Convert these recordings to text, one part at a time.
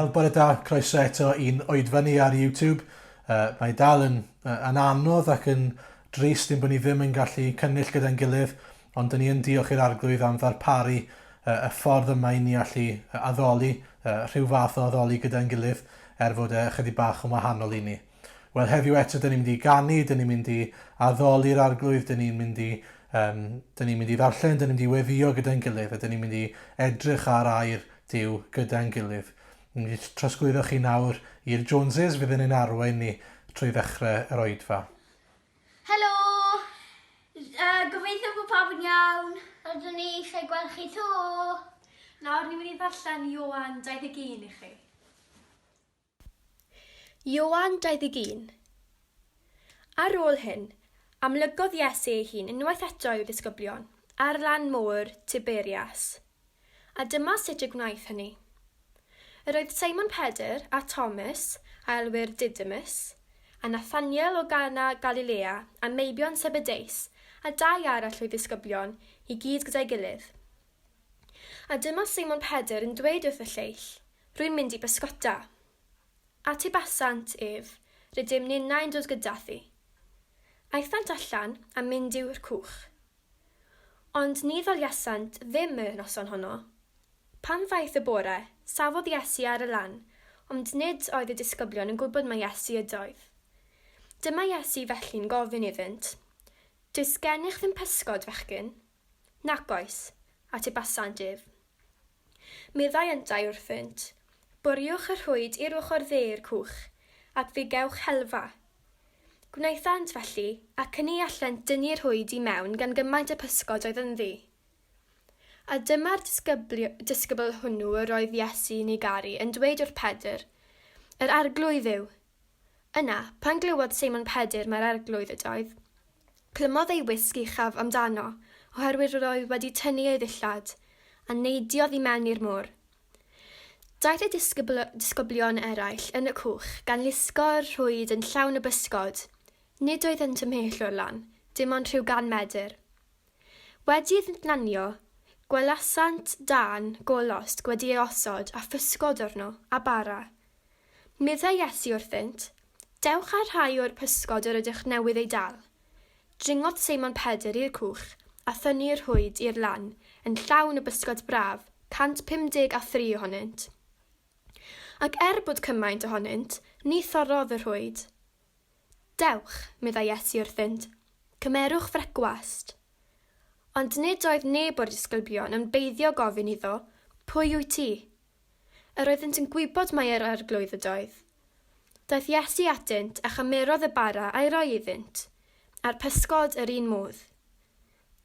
Wel, bore da, croeso eto i'n oedfa ni ar YouTube. Mae dal yn anodd ac yn drist yn bod ni ddim yn gallu cynnill gyda'n gilydd, ond dyn ni yn diolch i'r arglwydd am ddarparu y ffordd yma i ni allu addoli, rhyw fath o addoli gyda'n gilydd, fod chydig bach yn wahanol i ni. Wel, heddiw eto, dyn ni'n mynd i ganu, dyn ni'n mynd i addoli'r arglwydd, dyn ni'n mynd i ddarllen, dyn ni'n mynd i weddio gyda'n gilydd, a dyn ni'n mynd i edrych ar air Duw gyda'n gilydd. Ni trosglwyddo chi nawr i'r Joneses fydd yn ein arwain ni trwy ddechrau yr oedfa. Helo! Gobeithio bod pawb yn iawn. Rydyn ni eisiau gweld chi to. Nawr ni'n mynd i ddarllen Ioan 21 i chi. Ioan 21. Ar ôl hyn, amlygodd Iesu ei hun unwaith eto i'w ddisgyblion ar lan môr Tiberias. A dyma sut y gwnaeth hynny. Yr oedd Simon Pedr a Thomas, a elwyr Didymus, a Nathaniel o Gana Galilea, a Meibion Sebedeis, a dau arall o'i ddisgyblion, i gyd gyda'i gilydd. A dyma Simon Pedr yn dweud wrth y lleill, rwy'n mynd i bysgota. A ti basant ef, rydym ninnau'n dod gyda thi. Aethant allan a mynd i'w'r cwch. Ond ni ddaliasant ddim y noson honno. Pan ddaeth y bore, safodd Iesu ar y lan, ond nid oedd y disgyblion yn gwybod mae Iesu ydoedd. Dyma Iesu felly'n gofyn iddynt, does gennych ddim pysgod fechgyn? Nac oes, a ti basant ef. Meddai yntau wrthynt, bwriwch y rhwyd i'r ochr dde'r cwch, ac fe gewch helfa. Gwnaethant felly, ac yn ei allent dynnu'r rhwyd i mewn gan gymaint y pysgod oedd ynddi. A dyma'r disgybl hwnnw yr oedd Iesu yn ei garu yn dweud wrth Pedr, yr arglwydd yw. Yna, pan glywodd Simon Pedr mae'r arglwydd ydoedd, clymodd ei wisg uchaf amdano, oherwydd roedd wedi tynnu ei ddillad, a neidiodd i mewn i'r môr. Daeth y disgyblion eraill yn y cwch gan lusgo'r rhwyd yn llawn y bysgod, nid oedd yn tymhell o'r lan, dim ond rhyw gan medr. Wedi ddnanio, gwelasant dan golost wedi ei osod a physgod arno a bara. Meddai Iesu wrthynt, dewch ar rhai o'r pysgod yr ydych newydd ei dal. Dringodd Simon Pedr i'r cwch a thynnu'r rhwyd i'r lan yn llawn y bysgod braf, 153 ohonynt. Ac bod cymaint ohonynt, ni thorodd y rhwyd. Dewch, meddai Iesu wrthynt, cymerwch frecwast. Ond nid oedd neb o'r disgyblion yn beiddio gofyn iddo, pwy wyt ti? Yr oeddent yn gwybod mae yr arglwydd ydoedd. Daeth Iesu atynt a chymerodd y bara a'i roi iddynt, a'r pysgod yr un modd.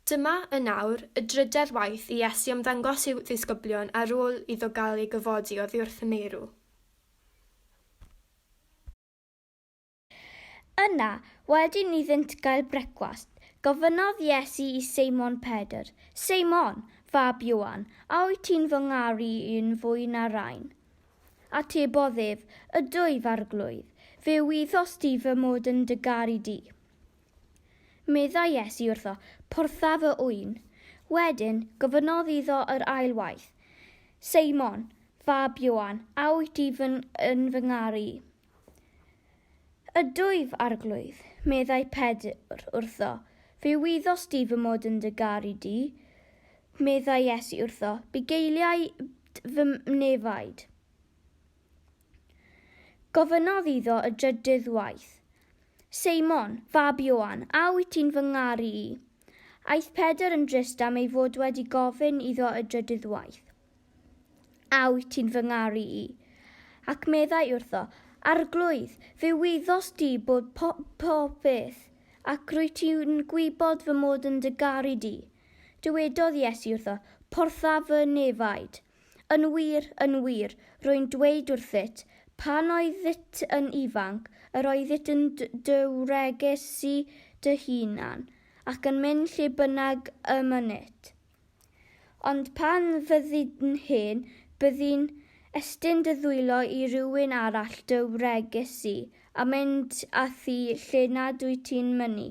Dyma y nawr y drydedd waith i Iesu ymddangos i'w ddisgyblion ar ôl iddo gael ei gyfodi oddi wrth y meirw. Yna, wedyn iddynt gael brecwast, gofynodd Iesu i Simon Pedr, Simon, fab Ioan, a wyt ti'n fy ngaru i'n fwy na rain? Atebodd ef, ydwyf arglwydd, fe wyddos ti fy mod yn dy garu di. Meddai Iesu wrtho, portha fy ŵyn. Wedyn, gofynodd iddo yr ail waith, Simon, fab Ioan, a wyt ti yn fy ngaru? Ydwyf arglwydd, meddai Pedr wrtho, fe wyddos ti fy mod yn dy garu di. Meddai Iesu wrtho, bugeiliau fy nefaid. Gofynodd iddo y drydydd waith, Simon, fab Ioan, a wyt ti'n fy ngaru i? Aeth Pedr yn drist am ei fod wedi gofyn iddo y drydydd waith. A wyt ti'n fy ngaru i? Ac meddai wrtho, arglwydd, fe wyddos ti bod pob beth, ac rwyt ti'n gwybod fy mod yn dy garu di. Dywedodd Iesu wrtho, portha fy nefaid. Yn wir, rwy'n dweud wrthyt, pan oeddyt yn ifanc, yr oeddyt yn dywregesu dy hunan, ac yn mynd lle bynnag y mynit. Ond pan fyddi'n hen, byddi'n estyn dy ddwylo i rywun arall dywregesu, a mynd â thi lle nad wyt ti'n mynnu.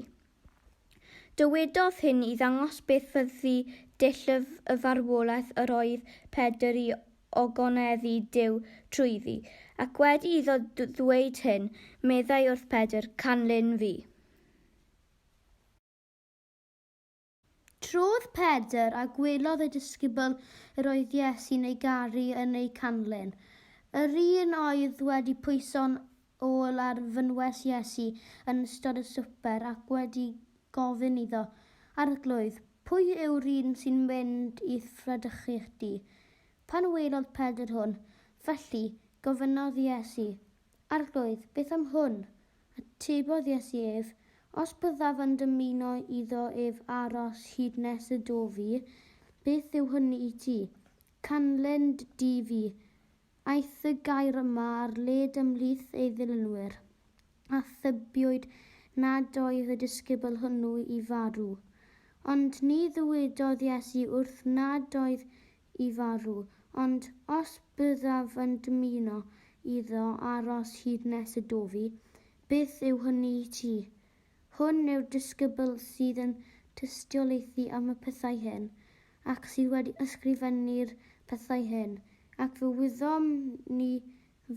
Dywedodd hyn i ddangos beth fyddi dull y farwolaeth yr oedd Pedr i ogoneddu Duw trwyddi, ac wedi iddo ddweud hyn, meddai wrth Pedr, canlyn fi. Trodd Pedr a gwelodd y disgybl yr oedd Iesu'n ei garu yn ei canlyn. Yr un oedd wedi pwyso'n ôl ar fynwes Iesu yn ystod y swper ac wedi gofyn iddo, Arglwydd, pwy yw'r un sy'n mynd i ffradychu chdi? Pan welodd Pedr hwn, felly gofynodd Iesu, Arglwydd, beth am hwn? Atebodd Iesu ef, os byddaf yn dymuno iddo ef aros hyd nes y dofi, beth yw hynny i ti? Canlyn di fi. Aeth y gair yma ar led ymhlith ei ddilynwyr, a thybiwyd nad oedd y disgybl hwnnw i farw. Ond ni ddywedodd Iesu wrth nad oedd i farw, ond os byddaf yn dymuno iddo aros hyd nes y dofi, beth yw hynny i ti? Hwn yw'r disgybl sydd yn tystiolaethu am y pethau hyn, ac sydd wedi ysgrifennu'r pethau hyn, ac fe wyddom ni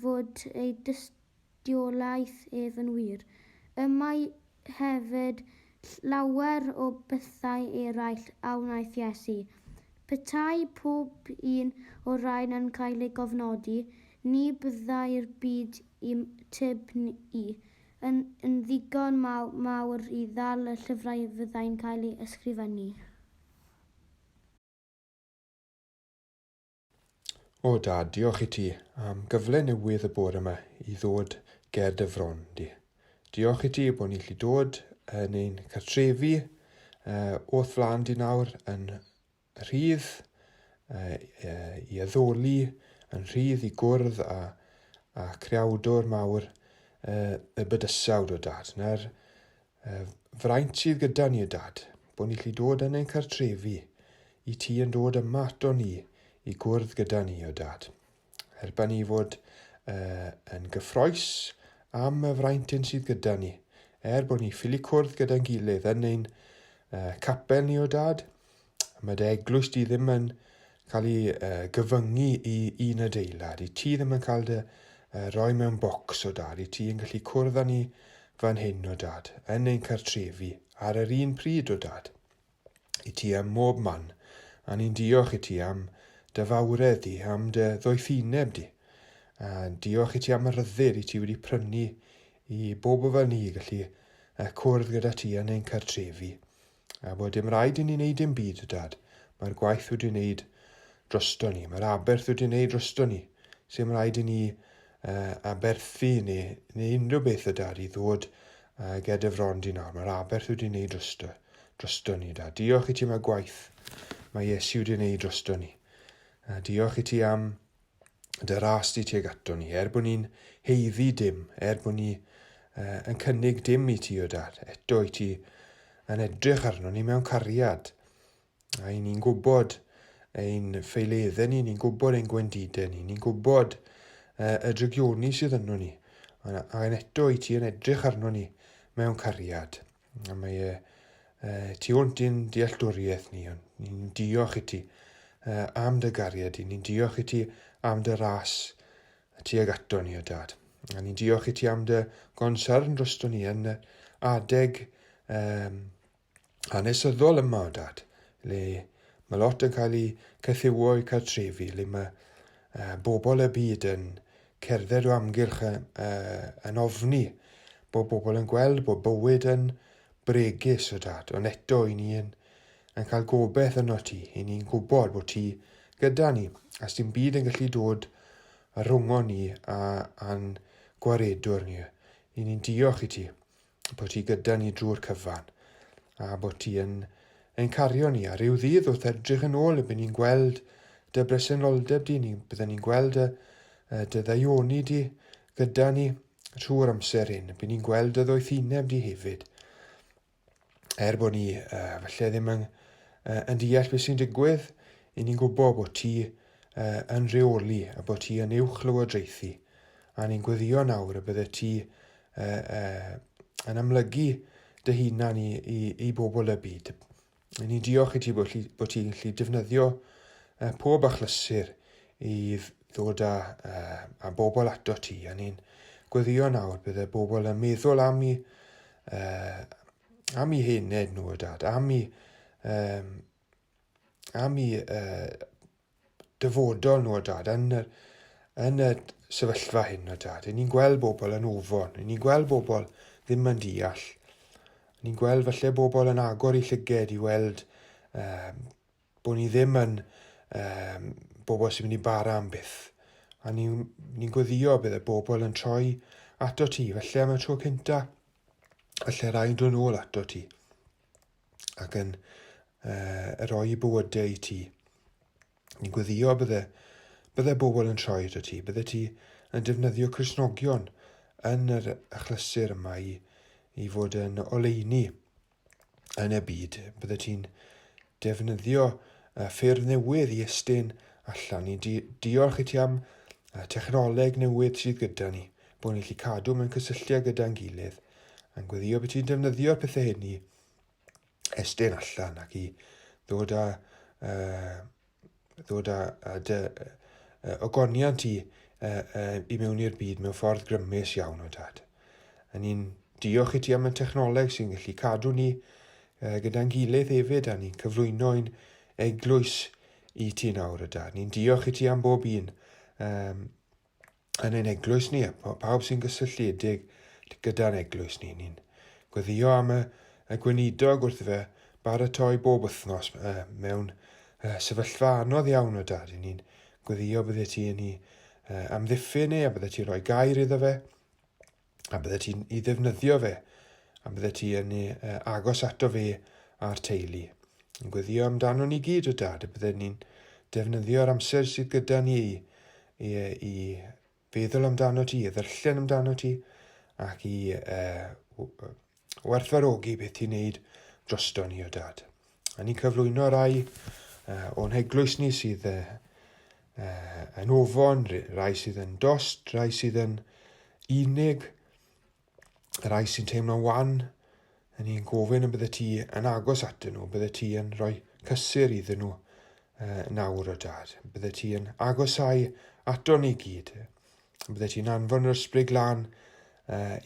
fod ei dystiolaeth ef yn wir. Mae hefyd lawer o bethau eraill a wnaeth Iesu. Petai pob un o'r rhain yn cael ei gofnodi, ni byddai'r byd i'w tybnu yn ddigon mawr i ddal y llyfrau fyddai'n cael ei ysgrifennu. O Dad, diolch i ti am gyfle newydd y bore yma i ddod ger dy fron di. Diolch i ti bod ni'n gallu dod yn ein cartrefi wrth flaen di nawr yn rhydd i addoli, yn rhydd i gwrdd a creawdwr mawr y bydysawd o Dad. Na'r fraint sydd gyda ni o Dad, bod ni'n gallu dod yn ein cartrefi i ti yn dod yma ato ni i gwrdd gyda ni o Dad. Erba ni fod yn gyffroes am y fraint sydd gyda ni, bod ni ffili cwrdd gyda'n gilydd yn ein capel ni o Dad. Mae dy eglwys di ddim yn cael ei gyfyngu i un adeilad, i ti ddim yn cael dy roi mewn bocs o Dad, i ti yn gallu cwrdd â ni fan hyn o Dad, yn ein cartrefi ar yr un pryd o Dad, i ti am mob man, a ni'n diolch i ti am dy fawredd di, am dy ddoethineb di, a diolch i ti am y ryddid i ti wedi prynu i bob o fel ni gallu cwrdd gyda ti yn ein cartrefi, a bod dim rhaid i ni wneud dim byd o Dad, mae'r gwaith wedi wneud drosto ni, mae'r aberth wedi wneud drosto ni, sy'n rhaid i ni aberthu neu unrhyw beth o Dad i ddod gyda fron di nawr. Mae'r aberth wedi wneud drosto ni, Dad. Diolch i ti am y gwaith mae Iesu wedi wneud drosto ni. Diolch i ti am dy ras di tuag ato ni, bod ni'n heiddi dim, bod ni yn cynnig dim i ti o Dad. Eto i ti yn edrych arno ni mewn cariad. A ni'n gwybod ein ffeileddau ni, ni'n gwybod ein gwendidau ni, ni'n gwybod y drygioni sydd yno ni. A eto i ti yn edrych arno ni mewn cariad. A mae ti hwnt i'n dealltwriaeth ni. Ni'n diolch i ti am dy gariad i. Ni'n diolch i ti am dy ras tuag ato ni o Dad. A ni'n diolch i ti am dy gonsarn drosto ni yn adeg hanesyddol yma o Dad, le mae lot yn cael ei cythiwo i cartrefi, le mae bobl y byd yn cerdded o amgylch yn ofni, bod bobl yn gweld bod bywyd yn bregus o Dad, ond eto i ni yn cael gobeith yno ti, i ni'n gwybod bod ti gyda ni, a sy'n byd yn gallu dod rhwng ni a'n gwaredwr ni. I ni'n diolch i ti bod ti gyda ni drwy'r cyfan, a bod ti yn cario ni ar ryw ddydd wrth edrych yn ôl, byddwn ni'n gweld dy bresenoldeb di, byddwn ni'n gweld dy ddaioni di gyda ni trwy'r amser hyn, byddwn ni'n gweld dy ddoethineb di hefyd. Bod ni falle ddim yn deall beth sy'n digwydd, i ni'n gwybod bod ti yn reoli a bod ti yn uwch lywodraethu, a ni'n gweddio nawr y bydde ti yn amlygu dy hunan i bobl y byd. Ni'n diolch i ti bod ti'n gallu defnyddio pob achlysur i ddod â bobl ato ti. A ni'n gweddio nawr bydde bobl yn meddwl am eu hened nhw, o Dad, am eu dyfodol nhw, o Dad, yn y sefyllfa hyn, o Dad. Ni'n gweld bobl yn ofon, ni'n gweld bobl ddim yn deall. Ni'n gweld falle bobl yn agor i llyged i weld bod ni ddim yn bobl sy'n mynd i bara am byth. A ni'n gweddio bydde bobl yn troi ato ti, falle am y tro cynta, falle rhaid dod nôl ato ti, ac yn rhoi bywydau i ti. Ni'n gweddio bydde bobl yn troi ato ti, bydde ti yn defnyddio Cristnogion yn yr achlysur yma i fod yn oleuni yn y byd. Bydde ti'n defnyddio ffyrdd newydd i estyn allan. Ni diolch i ti am technoleg newydd sydd gyda ni, bod ni'n gallu cadw mewn cysylltiad gyda'n gilydd. Yn gweddio bod ti'n defnyddio'r pethau hyn i estyn allan ac i ddod â ogoniant i mewn i'r byd mewn ffordd grymus iawn, o Dad. A ni'n diolch i ti am y technoleg sy'n gallu cadw ni gyda'n gilydd hefyd, a ni'n cyflwyno'n eglwys i ti nawr, o Dad. Ni'n diolch i ti am bob un yn ein eglwys ni, pawb sy'n gysylltiedig gyda'n eglwys ni. Ni'n gweddio am y gweinidog wrth fe baratoi bob wythnos mewn sefyllfa anodd iawn, o Dad. Ni'n gweddio bydde ti yn ei amddiffyn a bydde ti'n rhoi gair iddo fe, a bydde ti'n ei ddefnyddio fe, a bydde ti yn agos ato fe a'r teulu. Yn gweddio amdano ni gyd, o Dad, a bydde ni'n defnyddio'r amser sydd gyda ni i feddwl amdano ti, i ddarllen amdano ti, ac i werthfarogi beth ti'n neud drosto ni, o Dad. A ni'n cyflwyno rai o'n eglwys ni sydd yn ofon, rai sydd yn dost, rai sydd yn unig, rai sy'n teimlo'n wan. A ni'n gofyn y bydde ti yn agos atyn nhw, bydde ti yn rhoi cysur iddyn nhw nawr, o Dad. Bydde ti yn agosau ato ni gyd. Bydde ti'n anfon yr ysbryd glân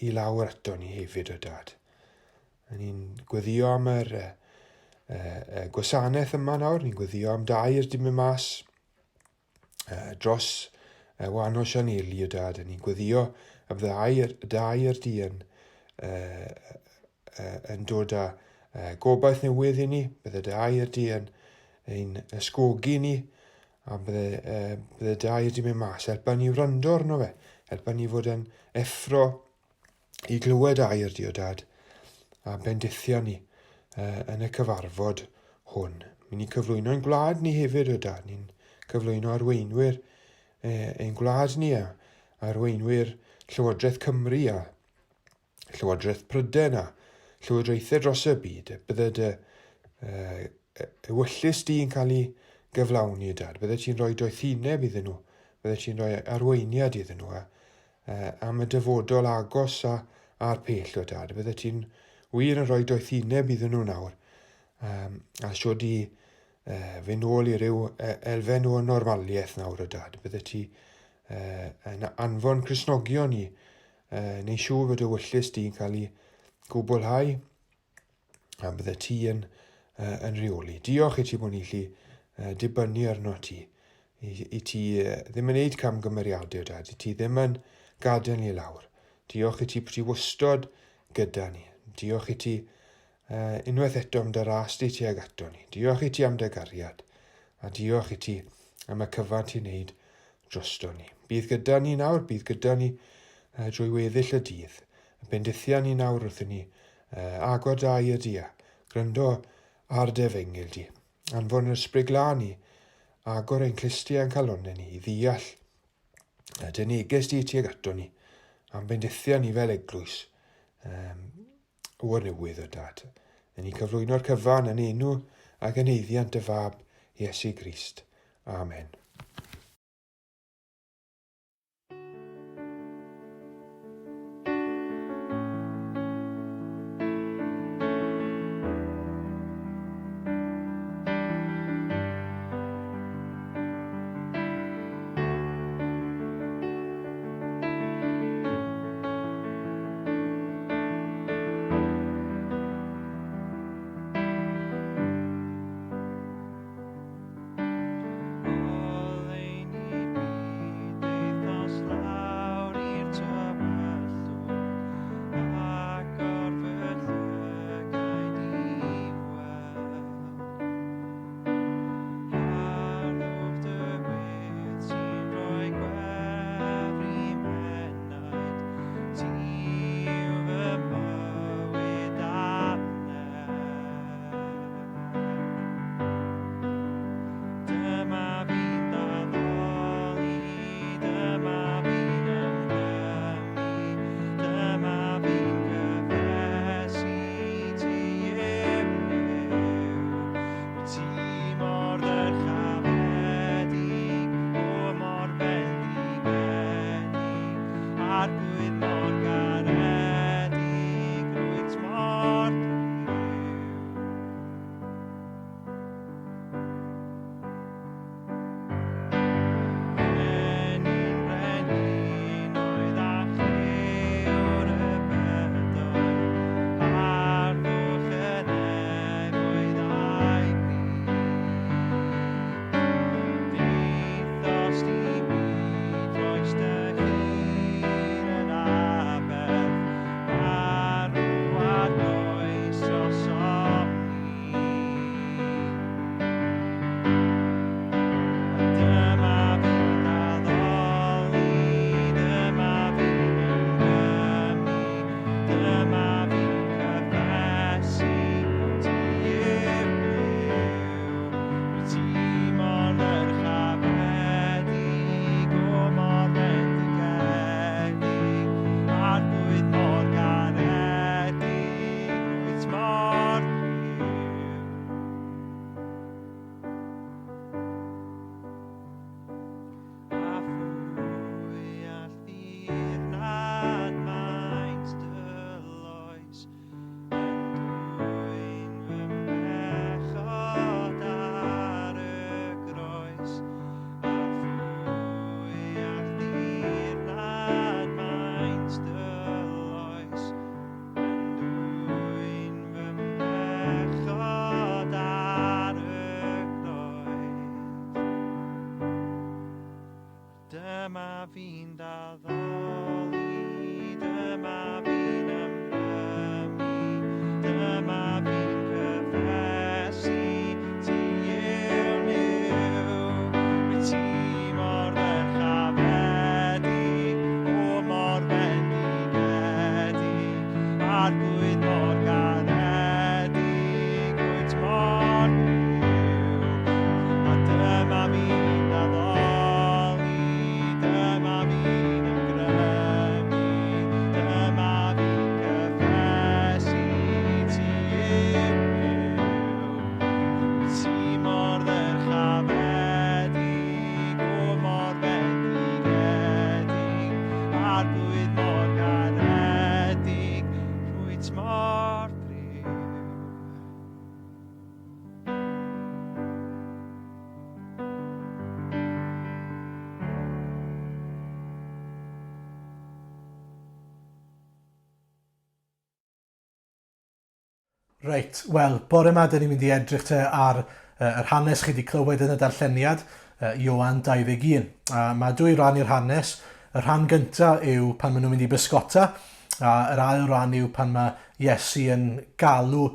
i lawr ato ni hefyd, o Dad. A ni'n gweddio am yr gwasanaeth yma nawr, ni'n gweddio am dair di mynd mas dros wahanol Sianeli, o Dad. A ni'n gweddio y dair di yn dod â gobaith newydd i ni, bydde dair di yn ein ysgogi ni, a bydde dair di mynd mas, helpa ni wrando arno fe, helpa ni fod yn effro i glywed air di, o Dad, a bendithio ni yn y cyfarfod hwn. Ni'n cyflwyno'n gwlad ni hefyd, o Dad. Ni'n cyflwyno arweinwyr ein gwlad ni, a arweinwyr Llywodraeth Cymru a Llywodraeth Prydain a llywodraethau dros y byd. Bydde dy ewyllus di yn cael ei gyflawni, o Dad. Bydde ti'n rhoi doethineb iddyn nhw. Bydde ti'n rhoi arweiniad iddyn nhw am y dyfodol agos a'r pell, o Dad. Bydde ti'n wir yn rhoi doethineb iddyn nhw nawr. A siod i fynd nôl i ryw elfen o normaliaeth nawr, o Dad. Bydde ti yn anfon Cristnogion i neu siŵr fod y wyllus di yn cael ei gwblhau, a bydde ti yn reoli. Diolch i ti bod ni'n gallu dibynnu arno ti. I ti ddim yn neud camgymeriadau, o Dad. I ti ddim yn gadael ni lawr. Diolch i ti bod ti wastod gyda ni. Diolch i ti unwaith eto am dy ras di ti ag ato ni. Diolch i ti am dy gariad. A diolch i ti am y cyfan ti'n neud drosto ni. Bydd gyda ni nawr, bydd gyda ni drwy weddill y dydd. Bendithia ni nawr wrthyn ni agor da i'r dia, gryndo ar dy efengil di. Anfon yr ysbryd glân i agor ein clustia yn calonau ni, i ddeall dy neges di ti ag ato ni, am bendithia ni fel eglwys o'r newydd, o Dad. Yn ni cyflwyno'r cyfan yn enw ac yn eiddiant y fab Iesu Grist. Amen. Reit, wel, bore yma dyn ni'n mynd i edrych te ar yr hanes chi wedi clywed yn y darlleniad, Ioan 21. A mae dwy ran i'r hanes. Y rhan gyntaf yw pan maen nhw'n mynd i bysgota, a yr ail ran yw pan mae Iesu yn galw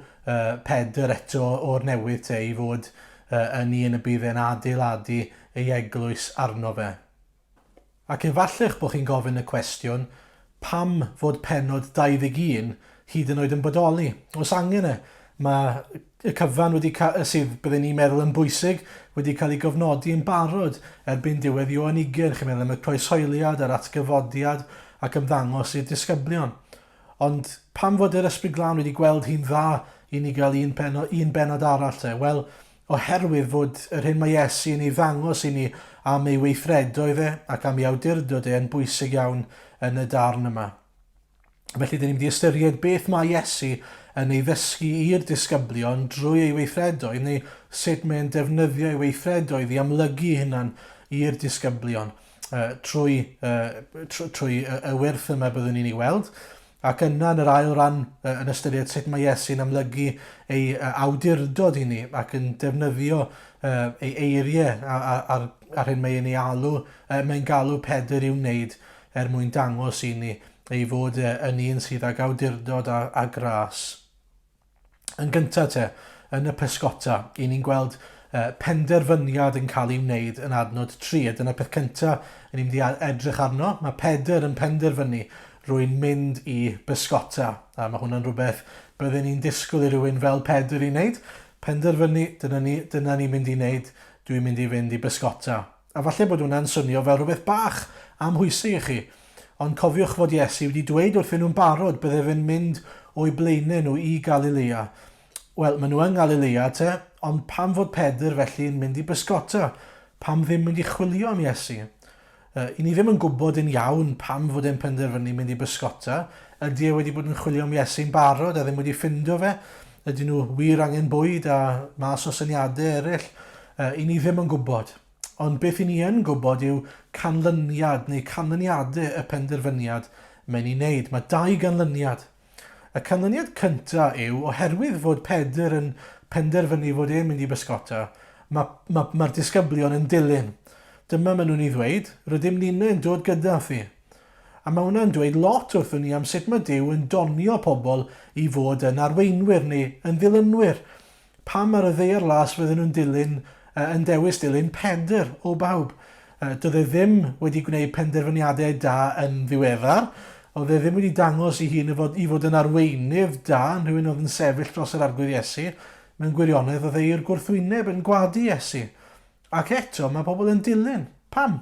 Pedr eto o'r newydd te i fod yn un y bydd e'n adeiladu ei eglwys arno fe. Ac efalla'ch bod chi'n gofyn y cwestiwn, pam fod pennod 21 hyd yn oed yn bodoli? Os angen e, mae y cyfan sydd byddwn ni'n meddwl yn bwysig wedi cael ei gofnodi yn barod erbyn diwedd Ioan 20. Chi'n meddwl am y croeshoeliad, yr atgyfodiad ac ymddangos i'r disgyblion. Ond pam fod yr Ysbryd Glân wedi gweld hi'n dda i ni gael un benod arall te? Wel, oherwydd fod yr hyn mae Iesu yn ei ddangos i ni am ei weithredoedd e ac am ei awdurdod e yn bwysig iawn yn y darn yma. Felly, dyn ni'n mynd i ystyried beth mae Iesu yn ei ddysgu i'r disgyblion drwy ei weithredoedd, neu sut mae'n defnyddio ei weithredoedd i amlygu hynna'n i'r disgyblion trwy y wyrth yma byddwn ni'n ei weld. Ac yna yn yr ail ran yn ystyried sut mae Iesu'n amlygu ei awdurdod i ni ac yn defnyddio ei eiriau ar hyn mae'n galw Pedr i'w wneud mwyn dangos i ni ei fod yn un sydd ag awdurdod a gras. Yn gyntaf te, yn y pysgota, i ni'n gweld penderfyniad yn cael ei wneud yn adnod 3. Dyna peth cyntaf ni'n mynd i edrych arno. Mae Pedr yn penderfynu rwy'n mynd i bysgota. A mae hwnna'n rhywbeth byddwn ni'n disgwyl i rywun fel Pedr i wneud. Penderfynu, dyna ni'n mynd i wneud, dwi'n mynd i fynd i bysgota. A falle bod hwnna'n swnio fel rhywbeth bach amhwysig i chi. Ond cofiwch fod Iesu wedi dweud wrthyn nhw'n barod bydde fe'n mynd o'i blaenau nhw i Galilea. Wel, maen nhw yn Galilea te, ond pam fod Pedr felly yn mynd i bysgota? Pam ddim mynd i chwilio am Iesu? I ni ddim yn gwybod yn iawn pam fod e'n penderfynu mynd i bysgota. Ydy e wedi bod yn chwilio am Iesu'n barod a ddim wedi ffindo fe? Ydy nhw wir angen bwyd a mas o syniadau eraill? I ni ddim yn gwybod. Ond beth i ni yn gwybod yw canlyniad neu canlyniadau y penderfyniad mae'n ei wneud. Mae 2 ganlyniad. Y canlyniad cyntaf yw, oherwydd fod Pedr yn penderfynu fod e'n mynd i bysgota, mae'r disgyblion yn dilyn. Dyma maen nhw'n ei ddweud, rydym ni'n yn dod gyda thi. A mae hwnna'n dweud lot wrthyn ni am sut mae Duw yn donio pobl i fod yn arweinwyr neu yn ddilynwyr. Pam ar y ddeiar las fydden nhw'n yn dewis dilyn Pedr o bawb. Doedd e ddim wedi gwneud penderfyniadau da yn ddiweddar. Oedd e ddim wedi dangos i hun i fod yn arweinydd da, rhywun oedd yn sefyll dros yr arglwydd Iesu. Mewn gwirionedd oedd e i'r gwrthwyneb yn gwadu Iesu. Ac eto mae pobl yn dilyn. Pam?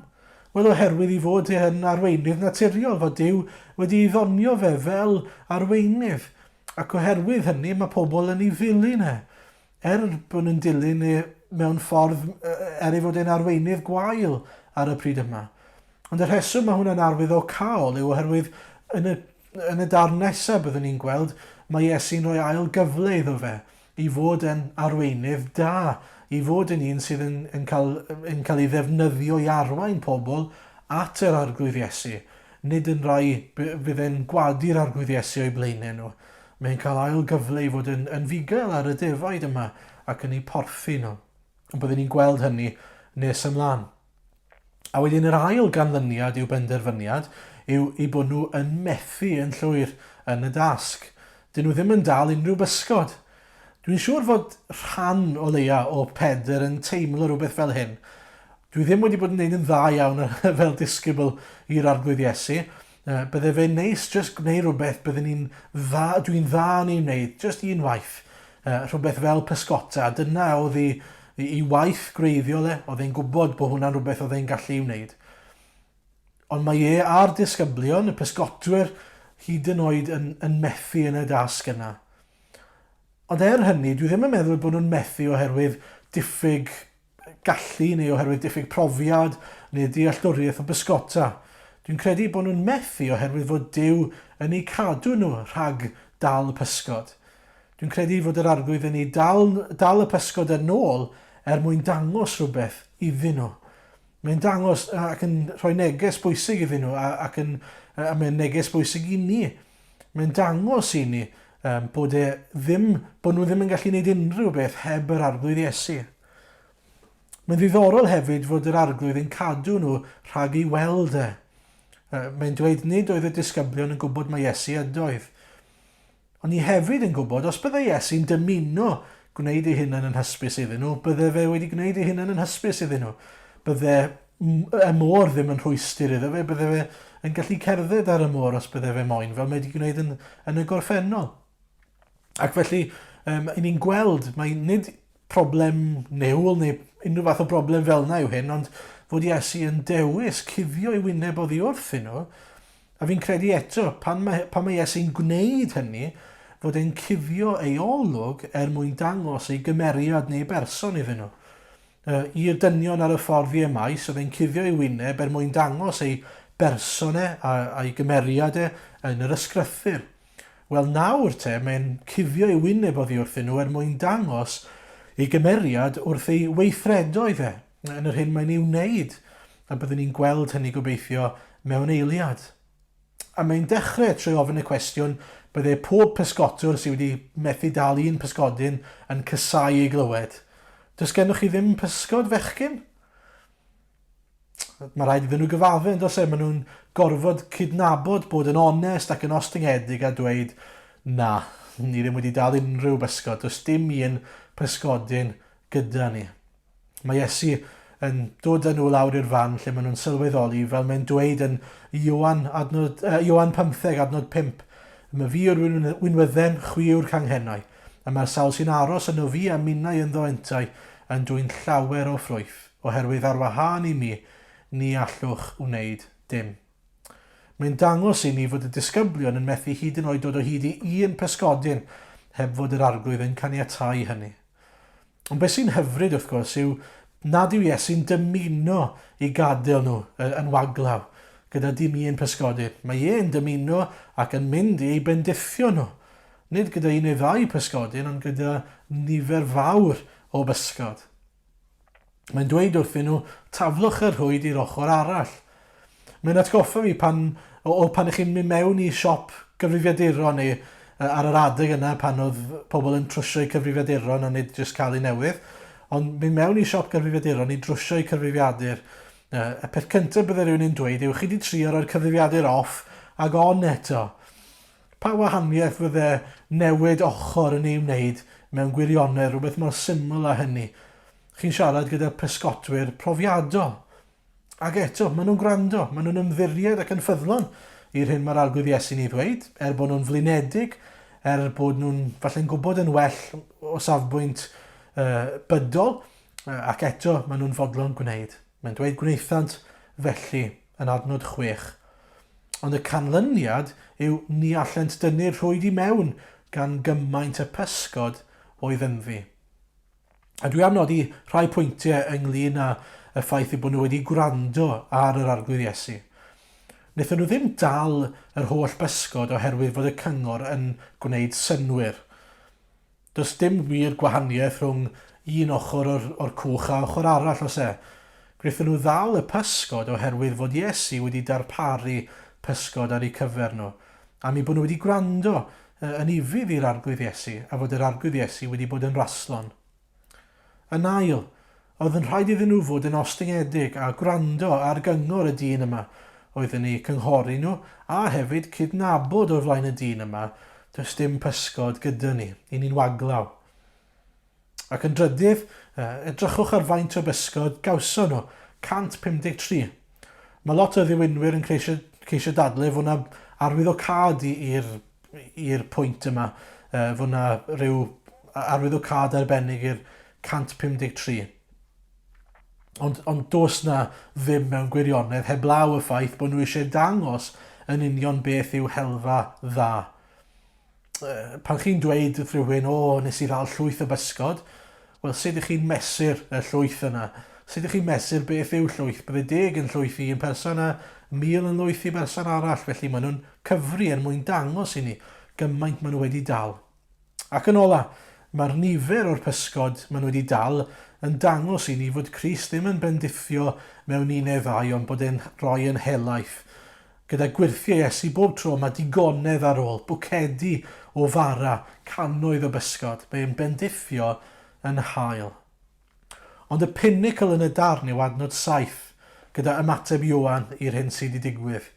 Wel, oherwydd i fod yn arweinydd naturiol, fod Duw wedi ddonio fe fel arweinydd. Ac oherwydd hynny mae pobl yn ei ddilyn e. Bod nhw'n dilyn mewn ffordd ei fod e'n arweinydd gwael ar y pryd yma. Ond y rheswm mae hwnna'n arwyddocaol yw oherwydd yn y darn nesaf byddwn ni'n gweld mae Iesu'n rhoi ail gyfle iddo fe i fod yn arweinydd da, i fod yn un sydd yn cael ei ddefnyddio i arwain pobl at yr arglwydd Iesu. Nid yn rai fydd e'n gwadu'r arglwydd Iesu o'i blaenau nhw. Mae'n cael ail gyfle i fod yn figel ar y defaid yma ac yn ei porthu nhw. Byddwn ni'n gweld hynny nes ymlaen. A wedyn yr ail ganlyniad i'w benderfyniad yw ei bod nhw yn methu yn llwyr yn y dasg. Dyn nhw ddim yn dal unrhyw bysgod. Dwi'n siŵr fod rhan o leia o Pedr yn teimlo rhywbeth fel hyn. Dwi ddim wedi bod yn gwneud yn dda iawn fel disgybl i'r arglwydd Iesu. Bydde fe'n neis jyst gwneud rhywbeth dwi'n dda yn ei wneud, jyst unwaith. Rhywbeth fel pysgota. Dyna oedd ei waith greiddiol e, oedd e'n gwybod bod hwnna'n rhywbeth oedd e'n gallu wneud. Ond mae a'r disgyblion, y pysgotwyr, hyd yn oed yn methu yn y dasg yna. Ond hynny, dwi ddim yn meddwl bod nhw'n methu oherwydd diffyg gallu neu oherwydd diffyg profiad neu dealltwriaeth o bysgota. Dwi'n credu bod nhw'n methu oherwydd fod Duw yn ei cadw nhw rhag dal y pysgod. Dwi'n credu fod yr arglwydd yn ei dal y pysgod yn ôl mwyn dangos rhywbeth iddyn nhw. Mae'n dangos ac yn rhoi neges bwysig iddyn nhw ac mae'n neges bwysig i ni. Mae'n dangos i ni bod nhw ddim yn gallu gwneud unrhyw beth heb yr arglwydd Iesu. Mae'n ddiddorol hefyd fod yr arglwydd yn cadw nhw rhag i weld e. Mae'n dweud nid oedd y disgyblion yn gwybod mae Iesu ydoedd. Ond ni hefyd yn gwybod, os byddai Iesu'n dymuno gwneud ei hunan yn hysbys iddyn nhw, byddai fe wedi gwneud ei hunan yn hysbys iddyn nhw. Byddai y môr ddim yn rhwystyr iddo fe, byddai fe yn gallu cerdded ar y môr os byddai fe moyn, fel mae wedi gwneud yn y gorffennol. Ac felly, i ni'n gweld, mae nid problem newl neu unrhyw fath o broblem fel yna yw hyn, ond fod Iesu yn dewis cuddio ei wyneb oddi wrthyn nhw, a fi'n credu eto, pan mae Iesu'n gwneud hynny, fod e'n cuddio ei olwg mwyn dangos ei gymeriad neu berson iddyn nhw. I'r dynion ar y ffordd i'r maes, oedd e'n cuddio ei wyneb mwyn dangos ei bersonau a'i gymeriadau yn yr ysgrythyr. Wel nawr mae'n cuddio ei wyneb oddi wrthyn nhw mwyn dangos ei gymeriad wrth ei weithredoedd yn yr hyn mae'n ei wneud, a byddwn ni'n gweld hynny gobeithio mewn eiliad. A mae'n dechrau trwy ofyn y cwestiwn byddai pob pysgotwr sydd wedi methu dal un pysgodyn yn cysau ei glywed. Does gennych chi ddim pysgod fechgyn? Mae rhaid iddyn nhw gyfaddu, dos e? Maen nhw'n gorfod cydnabod bod yn onest ac yn ostyngedig a dweud, na, ni ddim wedi dal unrhyw pysgod, does dim un pysgodyn gyda ni. Mae Iesu yn dod â nhw lawr i'r fan lle maen nhw'n sylweddoli, fel mae'n dweud yn Ioan 15 adnod 5. Mae fi yw'r wynwydden, chwi yw'r canghennau, a mae'r sawl sy'n aros yno fi a minnau yn ddoentau yn dwy'n llawer o ffrwyth, oherwydd ar wahân i mi, ni allwch wneud dim. Mae'n dangos i ni fod y disgyblion yn methu hyd yn oed dod o hyd i un pysgodyn heb fod yr arglwydd yn caniatáu hynny. Ond beth sy'n hyfryd wrth gwrs yw nad yw Iesu'n dymuno i gadael nhw yn waglaw gyda dim un pysgodyn. Mae e'n dymuno ac yn mynd i bendithio nhw. Nid gyda un neu ddau pysgodyn, ond gyda nifer fawr o bysgod. Mae'n dweud wrthyn nhw, taflwch yr rhwyd i'r ochr arall. Mae'n atgoffa fi pan ych chi'n mynd mewn i siop gyfrifiaduron neu ar yr adeg yna pan oedd pobl yn trwsio i cyfrifiaduron a nid jyst cael ei newydd. Ond mynd mewn i siop gyfrifiaduron i drwsio i cyfrifiadur. Y peth cyntaf bydde rhywun yn dweud yw chi wedi trio roi'r cyfrifiadur off ag on eto. Pa wahaniaeth fydde newid ochr yn ei wneud mewn gwirionedd rhywbeth mor syml a hynny. Chi'n siarad gyda pysgotwyr profiadol. Ac eto, maen nhw'n gwrando, maen nhw'n ymddiried ac yn ffyddlon i'r hyn mae'r arglwydd Iesu'n ei ddweud, bod nhw'n flinedig, bod nhw'n falle'n gwybod yn well o safbwynt bydol, ac eto maen nhw'n fodlon gwneud. Mae'n dweud gwneithant felly yn adnod 6. Ond y canlyniad yw ni allent dynnu'r rhwyd i mewn gan gymaint y pysgod oedd ynddi. A dwi am nodi rhai pwyntiau ynglyn â y ffaith eu bod nhw wedi gwrando ar yr arglwydd Iesu. Wnaethon nhw ddim dal yr holl bysgod oherwydd fod y cyngor yn gwneud synwyr. Does dim wir gwahaniaeth rhwng un ochr o'r cwch a ochr arall os e. Gwnaethon nhw ddal y pysgod oherwydd fod Iesu wedi darparu pysgod ar eu cyfer nhw. A mi bod nhw wedi gwrando yn ifydd i'r arglwydd Iesu a fod yr arglwydd Iesu wedi bod yn raslon. Yn ail, oedd yn rhaid iddyn nhw fod yn ostyngedig a gwrando ar gyngor y dyn yma oedd yn ei cynghori nhw a hefyd cydnabod o'r flaen y dyn yma does dim pysgod gyda ni, i ni'n waglaw. Ac yn drydydd, edrychwch ar faint o bysgod gawson nhw, 153. Mae lot o ddiwynwyr yn ceisio dadlau fod yna arwyddocad i'r pwynt yma, fod yna rhyw arwyddocad arbennig i'r 153. Ond dos na ddim mewn gwirionedd heblaw y ffaith bod nhw eisiau dangos yn union beth yw helfa dda. Pan chi'n dweud wrth rhywun, nes i ddal llwyth o bysgod, wel, sut ydych chi'n mesur y llwyth yna? Sut ydych chi'n mesur beth yw llwyth? Bydde 10 yn llwyth i un person a 1000 yn llwyth i berson arall, felly maen nhw'n cyfri mwyn dangos i ni gymaint maen nhw wedi dal. Ac yn ola, mae'r nifer o'r pysgod maen nhw wedi dal yn dangos i ni fod Crist ddim yn bendithio mewn un neu ddau ond bod e'n rhoi yn helaeth gyda gwirthiau Iesu bob tro mae digonedd ar ôl, bwcedi o fara, cannoedd o bysgod. Mae'n bendiffio yn hael. Ond y pinnacle yn y darn yw adnod 7, gyda ymateb Ioan i'r hyn sydd wedi digwydd.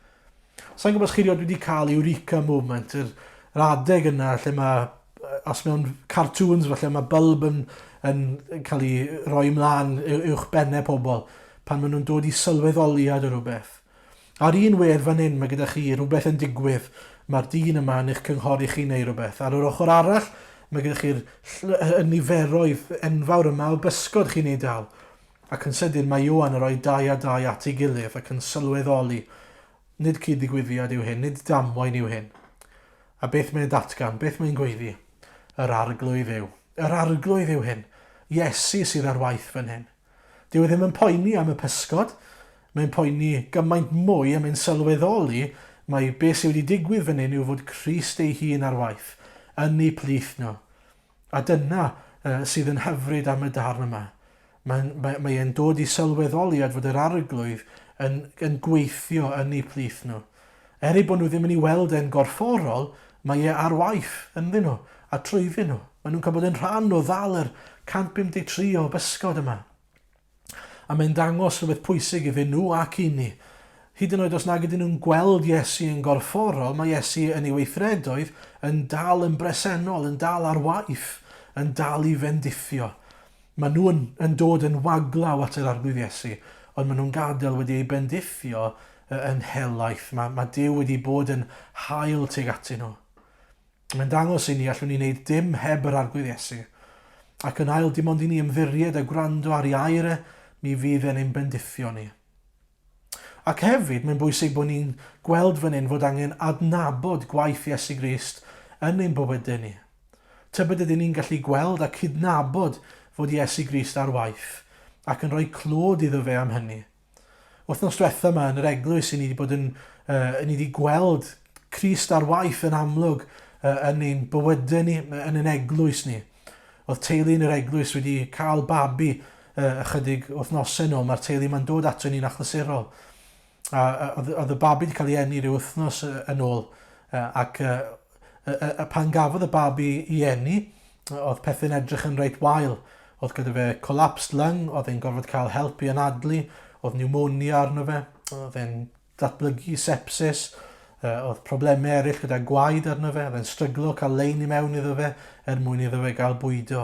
Sa'n gwybod os chi wedi cael eureka moment, yr adeg yna lle mae, os mewn cartoons falle, mae bulb yn cael ei roi mlaen uwch bennau pobl pan maen nhw'n dod i sylweddoliad o rhywbeth. Ar un wedd fan hyn mae gyda chi rhywbeth yn digwydd, mae'r dyn yma yn eich cynghori chi neu rhywbeth. Ar yr ochr arall mae gyda chi'r niferoedd enfawr yma o bysgod chi'n ei dal. Ac yn sydyn mae Ioan yn rhoi 2 a 2 at ei gilydd ac yn sylweddoli. Nid cyd-ddigwyddiad yw hyn, nid damwain yw hyn. A beth mae'n datgan, beth mae'n gweiddi? Yr arglwydd yw. Yr arglwydd yw hyn. Iesu sydd ar waith fan hyn. Dyw e ddim yn poeni am y pysgod. Mae'n poeni gymaint mwy a mae'n sylweddoli mae beth sydd wedi digwydd fan hyn yw fod Crist ei hun ar waith yn ei plith nhw. A dyna sydd yn hyfryd am y darn yma. Mae'n dod i sylweddoliad fod yr arglwydd yn gweithio yn ei plith nhw. Er ei bod nhw ddim yn ei weld e'n gorfforol, mae e ar waith ynddyn nhw a trwyddyn nhw. Maen nhw'n cael bod yn rhan o ddal yr 153 o bysgod yma. A mae'n dangos rhywbeth pwysig iddyn nhw ac i ni. Hyd yn oed os nag ydyn nhw'n gweld Iesu yn gorfforol, mae Iesu yn ei weithredoedd yn dal yn bresennol, yn dal ar waith, yn dal i fendiffio. Maen nhw yn dod yn waglaw at yr arglwydd Iesu, ond maen nhw'n gadael wedi ei bendiffio yn helaeth. Mae Duw wedi bod yn hael tuag atyn nhw. Mae'n dangos i ni allwn ni wneud dim heb yr arglwydd Iesu. Ac yn ail, dim ond i ni ymddiried a gwrando ar ei air, mi fydd e'n ein bendiffio ni. Ac hefyd, mae'n bwysig bod ni'n gweld fan hyn fod angen adnabod gwaith Iesu Grist yn ein bywydau ni. Tybed ydyn ni'n gallu gweld a cydnabod fod Iesu Grist ar waith ac yn rhoi clod iddo fe am hynny. Wythnos diwetha yma yn yr eglwys ni wedi gweld Crist ar waith yn amlwg yn ein bywydau ni, yn ein eglwys ni. Oedd teulu yn yr eglwys wedi cael babi ychydig wythnosau nhw, mae'r teulu ma'n dod ato ni'n achlysurol. Oedd y babi wedi cael ei eni rhyw wythnos yn ôl, ac pan gafodd y babi i eni, oedd pethau'n edrych yn reit wael. Oedd gyda fe collapsed lung, oedd e'n gorfod cael help i anadlu, oedd pneumonia arno fe, oedd e'n datblygu sepsis, oedd problemau eraill gyda gwaed arno fe, oedd e'n stryglo cael lein i mewn iddo fe mwyn iddo fe gael bwydo.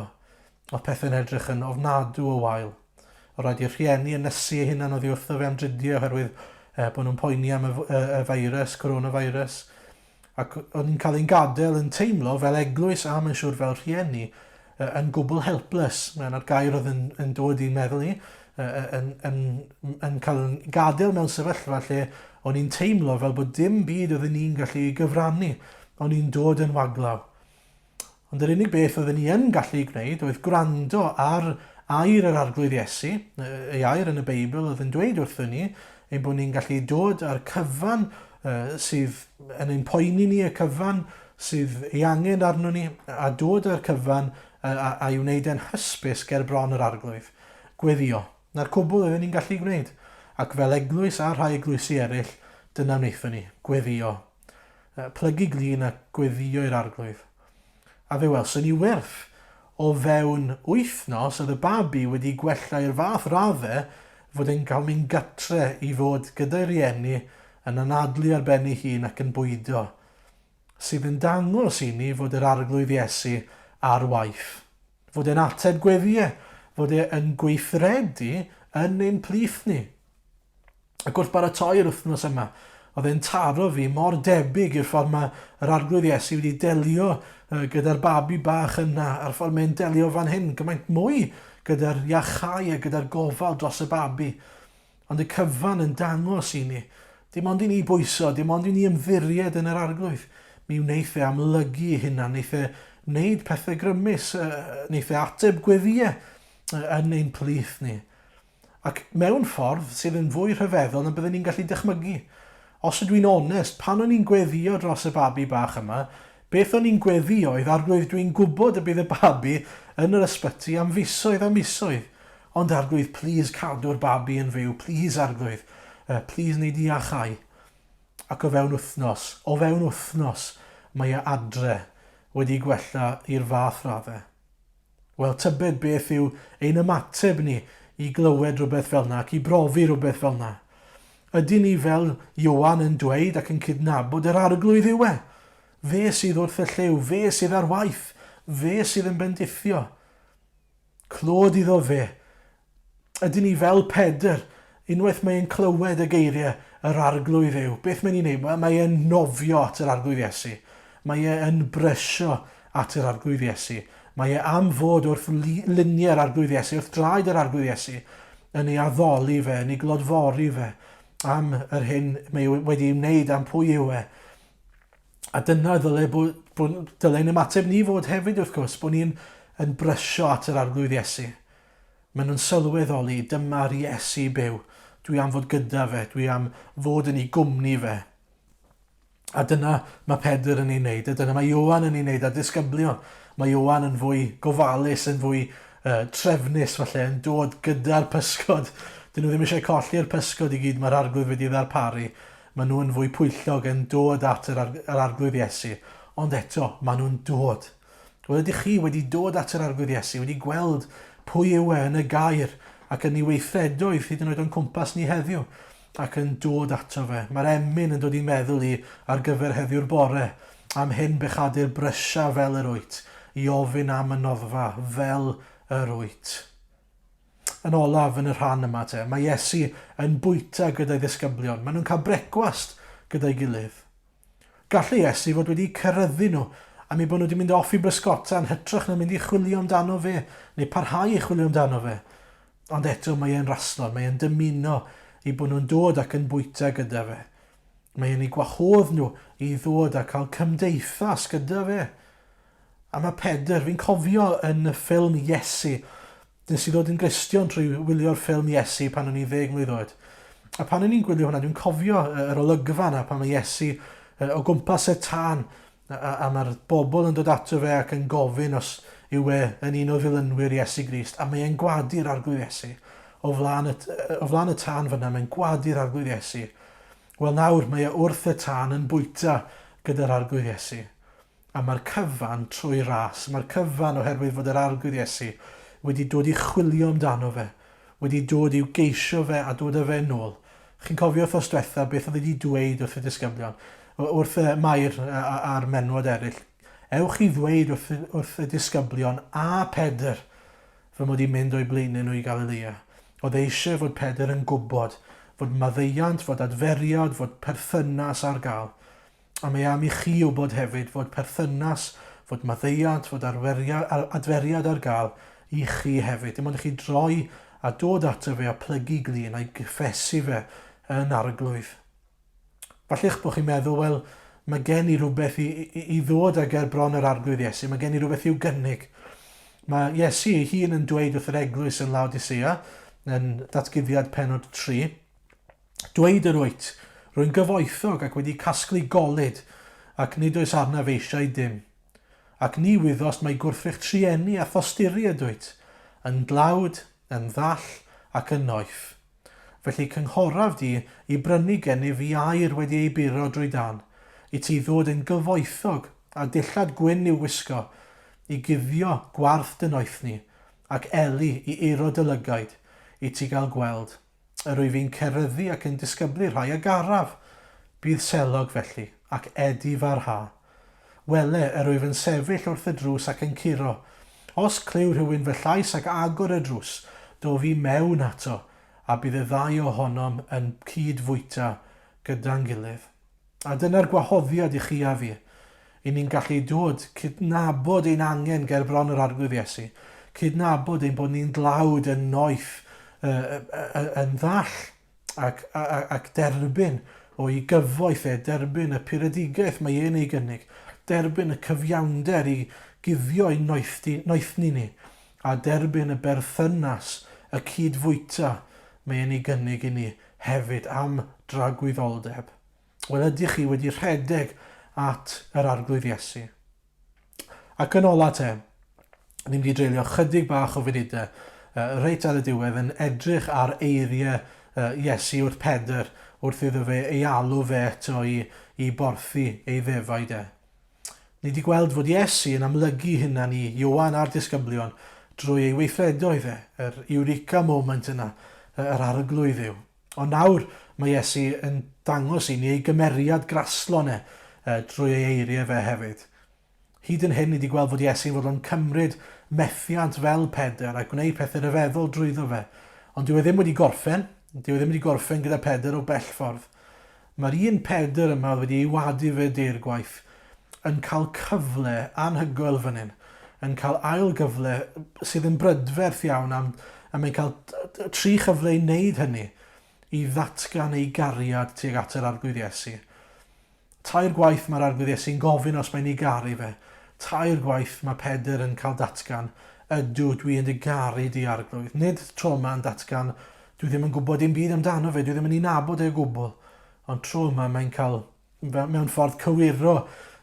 Oedd pethau'n edrych yn ofnadw o wael. Oedd rhaid i'r rhieni yn nysu eu hunan oddi wrtho fe am drydio oherwydd bod nhw'n poeni am y virus, coronavirus. Ac oedd ni'n cael ein gadael yn teimlo fel eglwys a mae'n siŵr fel rhieni yn gwbl helpless. Mae'n ar gair oedd yn dod i'n meddwl ni, yn cael yn gadael mewn sefyllfa lle o'n i'n teimlo fel bod dim byd oedden ni'n gallu gyfrannu, o'n i'n dod yn waglaw. Ond yr unig beth oedden ni yn gallu gwneud oedd gwrando ar air yr arglwydd Iesu, ei air yn y Beibl oedd yn dweud wrthyn ni, ein bod ni'n gallu dod ar cyfan sydd yn ein poeni ni, y cyfan sydd ei angen arno ni, a dod ar cyfan a i wneud e'n hysbys ger bron yr arglwydd. Gweddio. Na'r cwbl oedden ni'n gallu gwneud. Ac fel eglwys a rhai eglwysi eraill, dyna wnaethon ni. Gweddio. Plygu glin a gweddio i'r arglwydd. A fe welson ni wyrth. O fewn wythnos, oedd y babi wedi gwella i'r fath raddau fod e'n cael mynd gytre i fod gyda'i rieni yn anadlu ar ben ei hun ac yn bwydo, sydd yn dangos i ni fod yr arglwydd Iesu ar waith. Fod e'n ateb gweddiau, fod e'n gweithredu yn ein plith ni. Ac wrth baratoi'r wythnos yma, oedd e'n taro fi mor debyg i'r ffordd mae yr arglwydd Iesu wedi delio gyda'r babi bach yna, a'r ffordd mae'n delio fan hyn, gymaint mwy gyda'r iachau a gyda'r gofal dros y babi. Ond y cyfan yn dangos i ni, dim ond i ni bwyso, dim ond i ni ymddiried yn yr arglwydd. Mi wneith e amlygu hynna, wneith e wneud pethau grymus, wneith e ateb gweddiau yn ein plith ni. Ac mewn ffordd sydd yn fwy rhyfeddol na byddwn ni'n gallu dychmygu. Os ydw i'n onest, pan o'n i'n gweddio dros y babi bach yma, beth o'n i'n gweddio oedd arglwydd dwi'n gwybod y bydd y babi yn yr ysbyty am fisoedd a misoedd. Ond arglwydd, please cadw'r babi yn fyw, please arglwydd, please neud i achau. ac o fewn wythnos, mae e adre wedi gwella i'r fath raddau. Wel, tybed beth yw ein ymateb ni i glywed rhywbeth fel yna ac i brofi rhywbeth fel yna. Ydy ni fel Ioan yn dweud ac yn cydnabod yr arglwydd yw e? Fe sydd wrth y lliw, fe sydd ar waith, fe sydd yn bendithio. Clod iddo fe. Ydy ni fel Pedr, unwaith mae'n clywed y geiriau yr arglwydd yw. Beth mae'n ei wneud? Mae e'n nofio at yr arglwydd Iesu. Mae e'n brysio at yr arglwydd Iesu. Mae e am fod wrth luniau'r arglwydd Iesu, wrth draed yr arglwydd Iesu, yn ei addoli fe, yn ei glodfori fe, am yr hyn mae wedi wneud am pwy yw e. A dyna dylai'n ymateb ni fod hefyd wrth gwrs, bod ni'n brysio at yr arglwydd Iesu. Maen nhw'n sylweddoli, dyma'r Iesu byw. Dwi am fod gyda fe, dwi am fod yn ei gwmni fe. A dyna mae Pedr yn ei wneud, a dyna mae Ioan yn ei wneud, a disgyblion. Mae Ioan yn fwy gofalus, yn fwy trefnus falle, yn dod gyda'r pysgod. Dyn nhw ddim eisiau colli'r pysgod i gyd mae'r arglwydd wedi ddarparu. Maen nhw yn fwy pwyllog yn dod at yr arglwydd Iesu. Ond eto, maen nhw'n dod. Wel, ydych chi wedi dod at yr arglwydd Iesu, wedi gweld pwy yw e yn y gair ac yn ei weithredoedd hyd yn oed o'n cwmpas ni heddiw ac yn dod ato fe. Mae'r emyn yn dod i meddwl i ar gyfer heddiw'r bore am hyn bechadur brysia fel yr wyt, i ofyn am y noddfa fel yr wyt. Yn olaf yn y rhan yma te, mae Iesu yn bwyta gyda'i ddisgyblion. Maen nhw'n cael brecwast gyda'i gilydd. Gallai Iesu fod wedi cyrryddu nhw am ei bod nhw wedi mynd off i brysgota yn hytrach na mynd i chwilio amdano fe, neu parhau i chwilio amdano fe. Ond eto mae e'n raslo, mae e'n dymuno i bod nhw'n dod ac yn bwyta gyda fe. Mae e'n ei gwahodd nhw i ddod a cael cymdeithas gyda fe. A mae Pedr, fi'n cofio yn y ffilm Iesu, nes i ddod yn Gristion trwy wylio'r ffilm Iesu pan o'n i 10 mlwydd oed. A pan o'n i'n gwylio hwnna, dwi'n cofio yr olygfa yna pan mae Iesu o gwmpas y tân a mae'r bobl yn dod ato fe ac yn gofyn os yw e yn un o ddilynwyr Iesu Grist, a mae'n gwadu'r arglwydd Iesu. O flaen y tân fyna, mae'n gwadu'r arglwydd Iesu. Wel nawr, mae e wrth y tân yn bwyta gyda'r arglwydd Iesu. A mae'r cyfan trwy ras, mae'r cyfan oherwydd fod yr arglwydd Iesu wedi dod i chwilio amdano fe, wedi dod i'w geisio fe a dod â fe nôl. Chi'n cofio wrthos diwetha beth oedd wedi dweud wrth y disgyblion, wrth y Mair a'r menwod eraill. Ewch i ddweud wrth y disgyblion a Pedr fy mod i'n mynd o'i blaenau nhw i Galilea. Oedd eisiau fod Pedr yn gwybod fod maddeuant, fod adferiad, fod perthynas ar gael. A mae am i chi wybod hefyd fod perthynas, fod maddeuant, fod adferiad ar gael i chi hefyd. Dim ond i chi droi a dod ato fe a plygu glin a'i gyffesu fe yn arglwydd. Falla'ch bod chi'n meddwl, wel, mae gen i rhywbeth i ddod ag bron yr arglwydd Iesu. Mae gen i rhywbeth i'w gynnig. Mae Iesu ei hun yn dweud wrth yr eglwys yn Laodicea, yn datguddiad pennod 3, dweud yr wyt, rwy'n gyfoethog ac wedi casglu golyd, ac nid oes arnaf eisiau dim. Ac ni wyddos mae gwrthrych trienni a thosturi ydwyt, yn dlawd, yn ddall ac yn noeth. Felly cynghoraf di i brynu gennyf i air wedi ei buro drwy dan, i ti ddod yn gyfoethog a dillad gwyn i'w wisgo, i guddio gwarth dy noethni, ac eli i eiro dy lygaid, i ti gael gweld. Yr wyf fi'n ceryddu ac yn disgyblu rhai ag araf, bydd selog felly, ac edi farha. Wele, yr wyf yn sefyll wrth y drws ac yn curo. Os clyw rhywun fy llais ac agor y drws, do fi mewn ato, a bydd y ddau ohonom yn cydfwyta gyda'n gilydd. A dyna'r gwahoddiad i chi a fi. I ni'n gallu dod, cydnabod ein angen ger bron yr arglwydd Iesu. Cydnabod ein bod ni'n dlawd yn noeth, yn ddall ac derbyn o'i gyfoeth derbyn y puredigaeth mae e'n ei gynnig. Derbyn y cyfiawnder i guddio ein noethni ni. A derbyn y berthynas, y cydfwyta mae e'n ei gynnig i ni hefyd am dragwyddoldeb. Wel, ydych chi wedi rhedeg at yr arglwydd Iesu. Ac yn ola te, ni'n mynd i dreulio chydig bach o fudidau reit ar y diwedd yn edrych ar eiriau Iesu wrth Pedr wrth iddo fe ei alw fe eto i borthu ei ddefaid e. Ni wedi gweld fod Iesu yn amlygu hynna ni Ioan a'r disgyblion drwy ei weithredoedd e, yr eureka moment yna, yr arglwydd yw. Ond nawr mae Iesu yn dangos i ni ei gymeriad graslon drwy ei eiriau fe hefyd. Hyd yn hyn ni wedi gweld fod Iesu'n fod yn cymryd methiant fel Pedr a gwneud pethau ryfeddol drwyddo fe. Ond dyw e ddim wedi gorffen, gyda Pedr o bell ffordd. Mae'r un Pedr yma wedi ei wadu fe de'r gwaith yn cael cyfle anhygoel fan hyn, yn cael ail gyfle sydd yn brydferth iawn a mae'n cael 3 chyfle i wneud hynny i ddatgan ei gariad tuag at yr arglwydd Iesu. 2 gwaith mae'r arglwydd Iesu'n gofyn os mae'n ei garu fe. 2 gwaith mae Pedr yn cael datgan, ydw dwi yn dy garu di arglwydd. Nid tro yma'n datgan, dwi ddim yn gwybod dim byd amdano fe, dwi ddim yn ei nabod e o gwbl. Ond tro yma mae'n cael, mewn ffordd cywiro,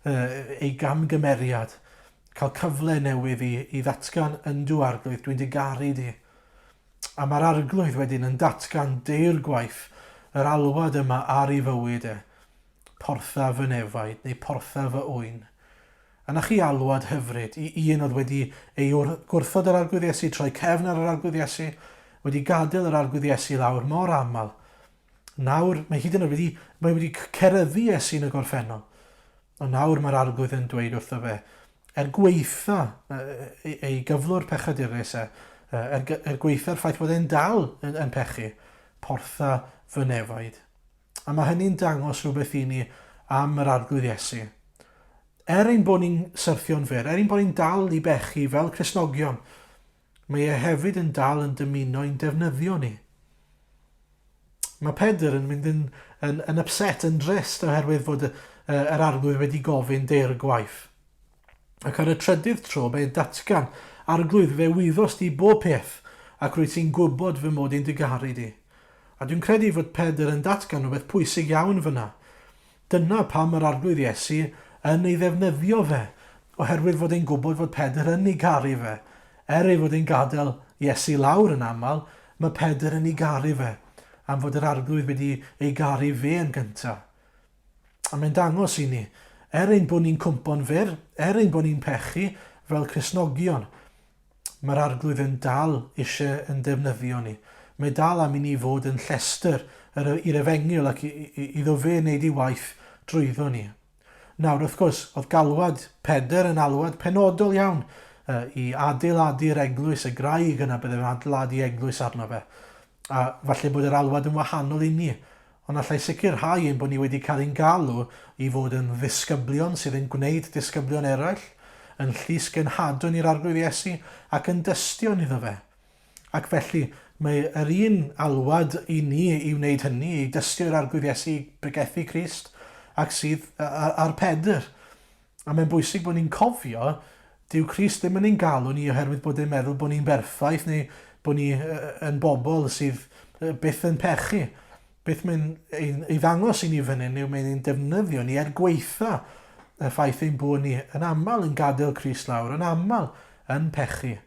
ei gamgymeriad, cael cyfle newydd i ddatgan yndw arglwydd, dwi'n dy garu di. A mae'r arglwydd wedyn yn datgan deir gwaith yr alwad yma ar ei fywyd e. Portha fy nefaid neu portha fy ŵyn. Yna chi alwad hyfryd i un oedd wedi ei gwrthod yr arglwydd Iesu, troi cefn ar yr arglwydd Iesu, wedi gadael yr arglwydd Iesu lawr mor aml. Nawr, mae hyd yn oed wedi ceryddu Iesu yn y gorffennol. Ond nawr mae'r arglwydd yn dweud wrtho fe, gweitha ei gyflwr pechadurus gweitha'r ffaith bod e'n dal yn pechu, portha fy nefaid. A mae hynny'n dangos rhywbeth i ni am yr arglwydd Iesu. Ein bod ni'n syrthio'n fyr, ein bod ni'n dal i bechu fel Cristnogion, mae e hefyd yn dal yn dymuno i'n defnyddio ni. Mae Pedr yn mynd yn upset, yn drist oherwydd fod yr arglwydd wedi gofyn deir gwaith. Ac ar y trydydd tro, mae'n datgan arglwydd fe wyddos di bob peth ac rwyt ti'n gwybod fy mod i'n digaru di. A dwi'n credu fod Pedr yn datgan rhywbeth pwysig iawn fyna. Dyna pam yr arglwydd Iesu yn ei ddefnyddio fe, oherwydd fod e'n gwybod fod Pedr yn ei garu fe. Ei fod e'n gadael Iesu lawr yn aml, mae Pedr yn ei garu fe, am fod yr arglwydd wedi ei garu fe yn gyntaf. A mae'n dangos i ni, ein bod ni'n cwmpo'n fyr, ein bod ni'n pechu fel Cristnogion, mae'r arglwydd yn dal eisiau yn defnyddio ni. Mae dal am i ni fod yn llestyr i'r efengyl ac iddo fe wneud ei waith drwyddo ni. Nawr, wrth gwrs, oedd galwad Pedr yn alwad penodol iawn i adeiladu'r eglwys, y graig yna byddai'n adeiladu eglwys arno fe. A falle bod yr alwad yn wahanol i ni, ond allai sicrhau ein bod ni wedi cael ein galw i fod yn ddisgyblion sydd yn gwneud disgyblion eraill, yn llys genhadwn i'r arglwydd Iesu ac yn dystion iddo fe. Ac felly, mae yr un alwad i ni i wneud hynny, i dystio'r arglwydd Iesu i bregethu Crist, ac sydd ar Pedr. A mae'n bwysig bod ni'n cofio, dyw Crist ddim yn ein galw ni oherwydd bod e'n meddwl bod ni'n berffaith neu bod ni yn bobl sydd byth yn pechu. Beth mae'n ei ddangos i ni fan hyn yw mae'n defnyddio ni gweitha y ffaith ein bod ni yn aml yn gadael Crist lawr, yn aml yn pechu.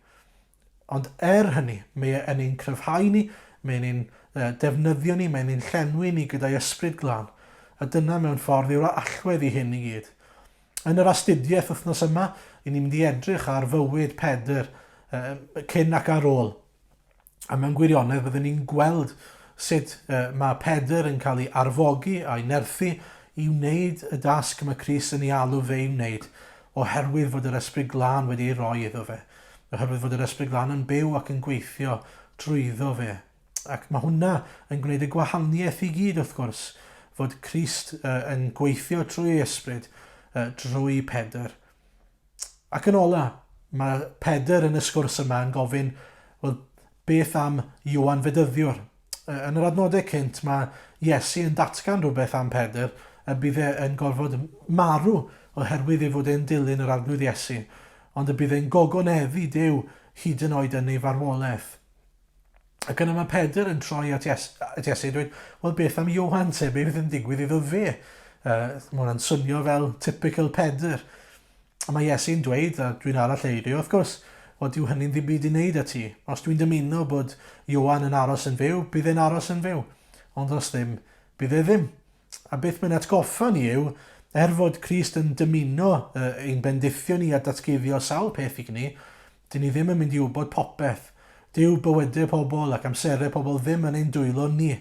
Ond hynny, mae'n ein cryfhau ni, mae'n ein defnyddio ni, mae'n ein llenwi ni gyda'i ysbryd glân. A dyna mewn ffordd yw'r allwedd i hyn i gyd. Yn yr astudiaeth wythnos yma, i ni'n mynd i edrych ar fywyd Pedr cyn ac ar ôl. A mewn gwirionedd byddwn ni'n gweld sut mae Pedr yn cael ei arfogi a'i nerthu i wneud y dasg mae Crist yn ei alw fe i wneud, oherwydd fod yr ysbryd glân wedi ei roi iddo fe. Oherwydd fod yr ysbryd glân yn byw ac yn gweithio drwyddo fe. Ac mae hwnna yn gwneud y gwahaniaeth i gyd wrth gwrs, fod Crist yn gweithio trwy ysbryd drwy Pedr. Ac yn ola, mae Pedr yn y sgwrs yma yn gofyn, wel, beth am Ioan Fedyddiwr? Yn yr adnodau cynt, mae Iesu yn datgan rhywbeth am Pedr, y bydd e'n gorfod marw oherwydd ei fod e'n dilyn yr arglwydd Iesu, ond y bydd e'n gogoneddu Duw hyd yn oed yn ei farwolaeth. Ac yna mae Pedr yn troi at Iesu, dweud, wel, beth am Ioan te, beth fydd yn digwydd iddo fe? Mae hwnna'n swnio fel typical Pedr. A mae Iesu'n dweud, a dwi'n arall eirio, wrth gwrs, o dyw hynny'n ddim byd i wneud â ti. Os dwi'n dymuno bod Ioan yn aros yn fyw, bydd e'n aros yn fyw. Ond os ddim, bydd e ddim. A beth mae'n atgoffa ni yw, fod Crist yn dymuno ein bendithio ni a datguddio sawl peth i ni, dyn ni ddim yn mynd i wybod popeth. Dyw bywydau pobl ac amserau pobl ddim yn ein dwylo ni.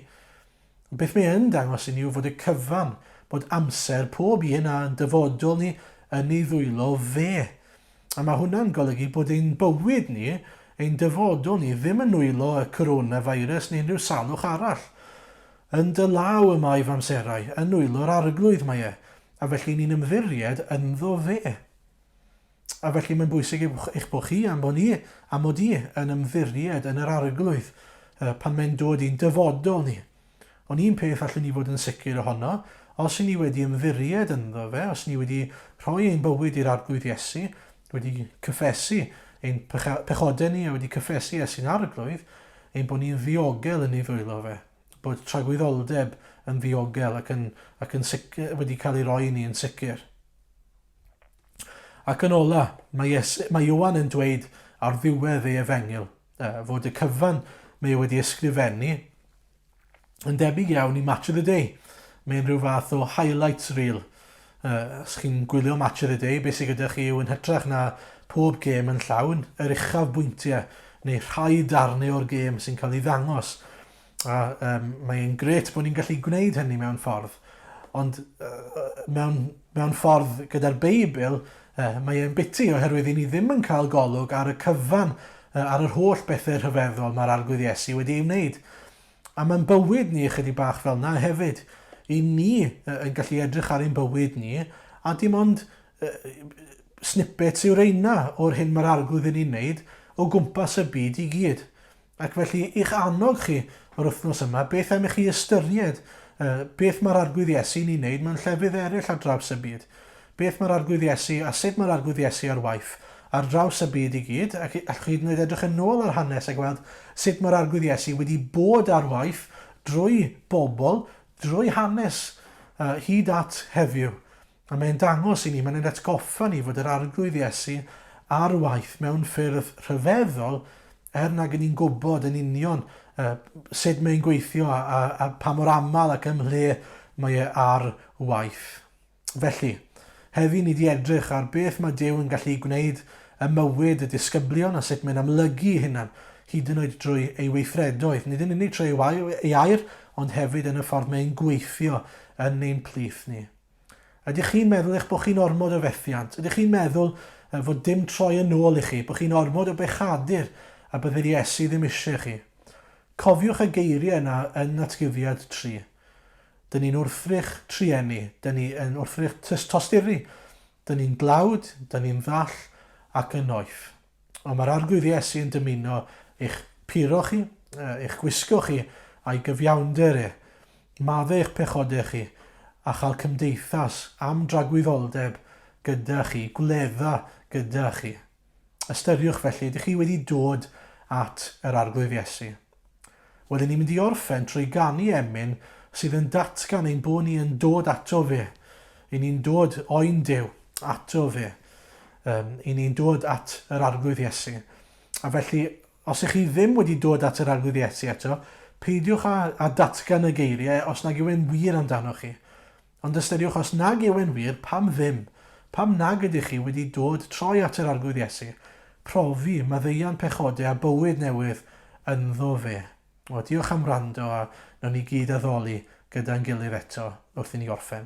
Beth mae'n dangos i ni yw fod y cyfan, bod amser pob un a'n dyfodol ni yn ei ddwylo fe. A mae hwnna'n golygu bod ein bywyd ni, ein dyfodol ni, ddim yn nwylo y coronavirus neu unrhyw salwch arall. Yn dy law yma i famserau, yn nwylo'r arglwydd mae e, a felly ni'n ymddiried ynddo fe. A felly mae'n bwysig eich bod chi am bod i yn ymddiried yn yr arglwydd pan mae'n dod i'n dyfodol ni. Ond un peth allwn ni fod yn sicr ohono, os ni wedi ymddiried ynddo fe, os ni wedi rhoi ein bywyd i'r arglwydd Iesu, wedi cyffesu ein pechodau ni a wedi cyffesu Iesu'n arglwydd, ein bod ni'n ddiogel yn ei ddwylo fe. Bod tragwyddoldeb yn ddiogel ac yn sicr, wedi cael ei roi ni yn sicr. Ac yn ola, mae Ioan yn dweud ar ddiwedd ei efengil fod y cyfan mae wedi ysgrifennu yn debyg iawn i Match of the Day. Mae'n rhyw fath o highlights reel. Os chi'n gwylio Match of the Day, beth sydd gyda chi yw yn hytrach na pob gêm yn llawn, yr uchaf bwyntiau neu rhai darnau o'r gêm sy'n cael ei ddangos. A mae'n gret bod ni'n gallu gwneud hynny mewn ffordd. Ond mewn ffordd gyda'r Beibl, mae'n biti oherwydd i ni ddim yn cael golwg ar y cyfan, ar yr holl bethau rhyfeddol mae'r arglwydd Iesu wedi ei wneud. A mae'n bywyd ni ychydig bach fel yna hefyd. I ni yn gallu edrych ar ein bywyd ni, a dim ond snippets yw'r eina o'r hyn mae'r arglwydd yn ei wneud o gwmpas y byd i gyd. Ac felly i'ch annog chi o'r wythnos yma, beth am i chi ystyried beth mae'r arglwydd Iesu yn ei wneud mewn llefydd eraill ar draws y byd. Beth mae'r arglwydd Iesu a sut mae'r arglwydd Iesu ar waith ar draws y byd i gyd, ac allwch chi wneud edrych yn ôl ar hanes a gweld sut mae'r arglwydd Iesu wedi bod ar waith drwy bobl, drwy hanes hyd at heddiw. A mae'n dangos i ni, mae'n atgoffa ni fod yr arglwydd Iesu ar waith mewn ffyrdd rhyfeddol nag ni'n gwybod yn union sut mae'n gweithio a pa mor aml ac ymhle mae e ar waith. Felly, heddi ni wedi edrych ar beth mae Duw yn gallu gwneud y mywyd, y disgyblion, a sut mae'n amlygu hynna, hyd yn oed drwy ei weithredoedd. Nid yn unig trwy ei air, ond hefyd yn y ffordd mae'n gweithio yn ein plith ni. Ydych chi'n meddwl eich bod chi'n ormod o fethiant? Ydych chi'n meddwl fod dim troi yn ôl i chi, bod chi'n ormod o bechadur a byddai'r Iesu ddim eisiau chi? Cofiwch y geiriau yna yn atgyddiad 3. Dyn ni'n wrthrych trienni, dyn ni'n wrthrych tosturi, dyn ni'n glawd, dyn ni'n ddall ac yn oeth. Ond mae'r arglwydd Iesu yn dymuno eich puro chi, eich gwisgo chi a'i gyfiawnder maddau eich pechodau chi, a chael cymdeithas am dragwyddoldeb gyda chi, gwledda gyda chi. Ystyriwch felly, ydych chi wedi dod at yr arglwydd Iesu. Wedyn ni'n mynd i orffen trwy ganu emyn sydd yn datgan ein bod ni yn dod ato fe. I ni'n dod o'n Duw ato fe. I ni'n dod at yr arglwydd Iesu. A felly, os ych chi ddim wedi dod at yr arglwydd Iesu eto, peidiwch a datgan y geiriau os nag yw e'n wir amdano chi. Ond ystyriwch os nag yw e'n wir, pam ddim? Pam nag ydych chi wedi dod troi at yr arglwydd Iesu? Profi maddeuant pechodau a bywyd newydd ynddo fe. Diolch am wrando a nawn ni gyd addoli gyda'n gilydd eto wrth i ni orffen.